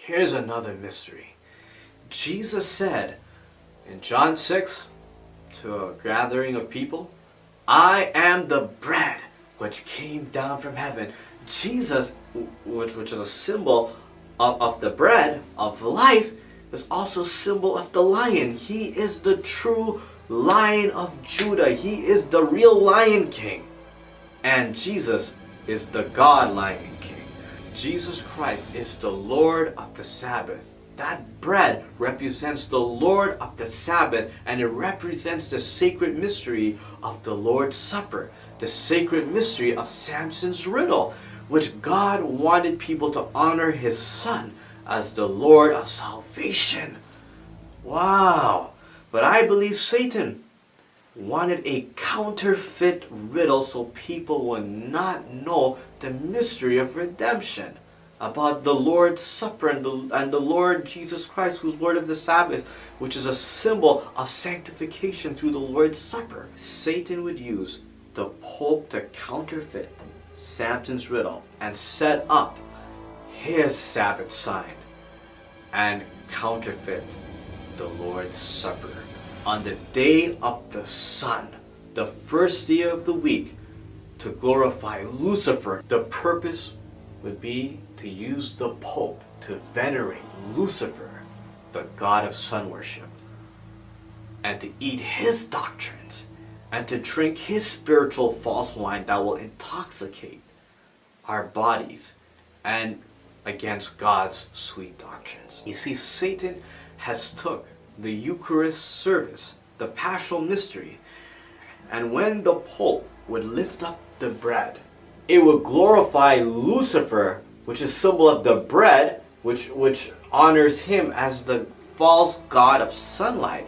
Here's another mystery. Jesus said in John 6 to a gathering of people, I am the bread which came down from heaven. Jesus, which is a symbol of the bread of life, is also a symbol of the lion. He is the true Lion of Judah. He is the real Lion King. And Jesus is the God Lion King. Jesus Christ is the Lord of the Sabbath. That bread represents the Lord of the Sabbath, and it represents the sacred mystery of the Lord's Supper, the sacred mystery of Samson's riddle, which God wanted people to honor his Son as the Lord of salvation. Wow! But I believe Satan wanted a counterfeit riddle so people would not know the mystery of redemption, about the Lord's Supper and the Lord Jesus Christ, who's Lord of the Sabbath, which is a symbol of sanctification through the Lord's Supper. Satan would use the Pope to counterfeit Samson's riddle and set up his Sabbath sign and counterfeit the Lord's Supper. On the day of the sun, the first day of the week, to glorify Lucifer, the purpose would be to use the Pope to venerate Lucifer, the god of sun worship, and to eat his doctrines, and to drink his spiritual false wine that will intoxicate our bodies and against God's sweet doctrines. You see, Satan has took the Eucharist service, the Paschal mystery, and when the Pope would lift up the bread, it would glorify Lucifer, which is symbol of the bread, which honors him as the false god of sunlight,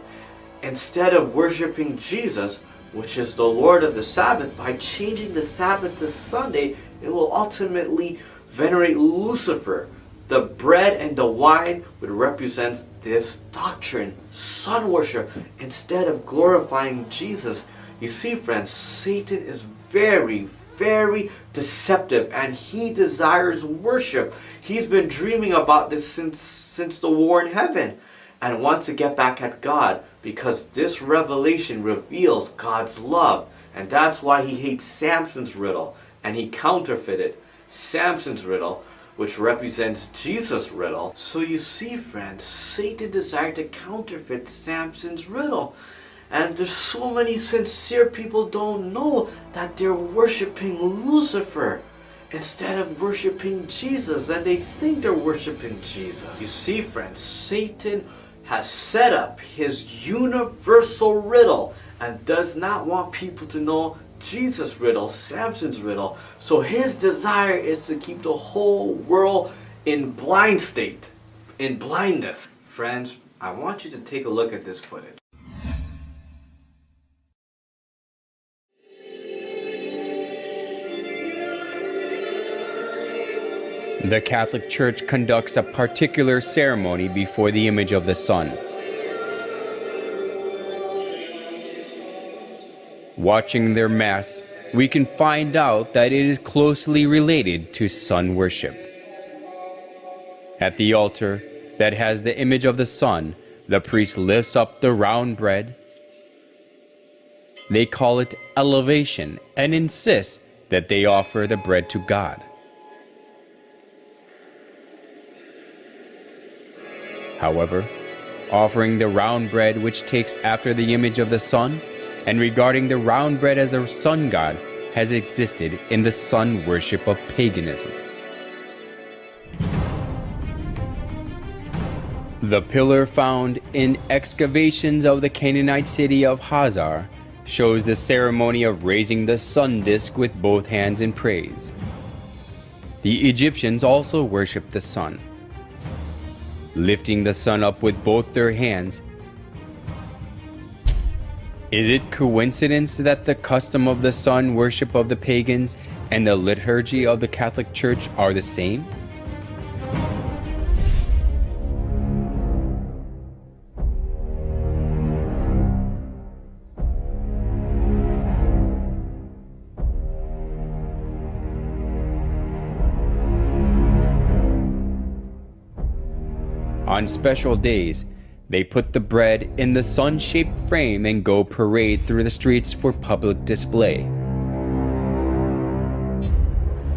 instead of worshiping Jesus, which is the Lord of the Sabbath. By changing the Sabbath to Sunday, it will ultimately venerate Lucifer. The bread and the wine would represent this doctrine, sun worship, instead of glorifying Jesus. You see, friends, Satan is very, very deceptive, and he desires worship. He's been dreaming about this since the war in heaven, and wants to get back at God, because this revelation reveals God's love. And that's why he hates Samson's riddle, and he counterfeited Samson's riddle, which represents Jesus' riddle. So you see, friends, Satan desired to counterfeit Samson's riddle. And there's so many sincere people don't know that they're worshiping Lucifer instead of worshiping Jesus, and they think they're worshiping Jesus. You see, friends, Satan has set up his universal riddle and does not want people to know Jesus' riddle, Samson's riddle. So his desire is to keep the whole world in blind state, in blindness. Friends, I want you to take a look at this footage. The Catholic Church conducts a particular ceremony before the image of the sun. Watching their Mass, we can find out that it is closely related to sun worship. At the altar that has the image of the sun, the priest lifts up the round bread. They call it elevation and insist that they offer the bread to God. However, offering the round bread which takes after the image of the sun, and regarding the round bread as the sun god, has existed in the sun worship of paganism. The pillar found in excavations of the Canaanite city of Hazar shows the ceremony of raising the sun disk with both hands in praise. The Egyptians also worshipped the sun, lifting the sun up with both their hands. Is it coincidence that the custom of the sun worship of the pagans and the liturgy of the Catholic Church are the same? On special days, they put the bread in the sun-shaped frame and go parade through the streets for public display.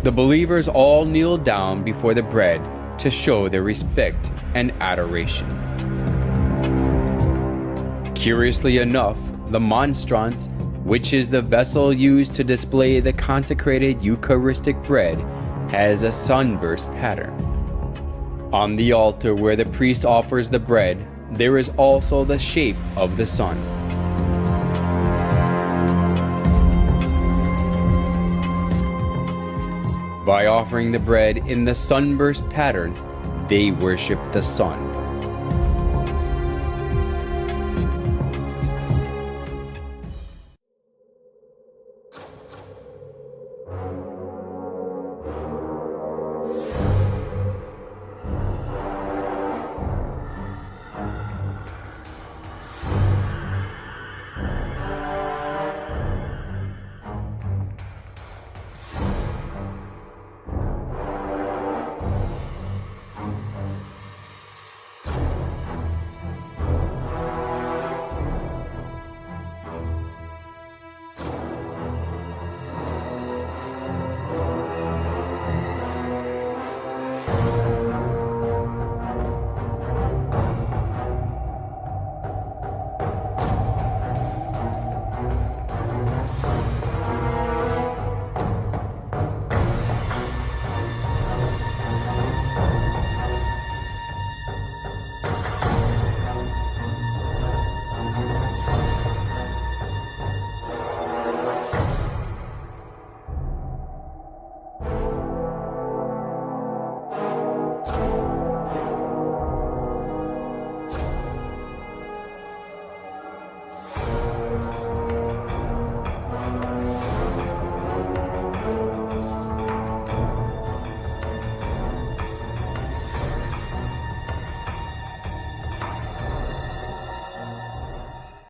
The believers all kneel down before the bread to show their respect and adoration. Curiously enough, the monstrance, which is the vessel used to display the consecrated Eucharistic bread, has a sunburst pattern. On the altar where the priest offers the bread, there is also the shape of the sun. By offering the bread in the sunburst pattern, they worship the sun.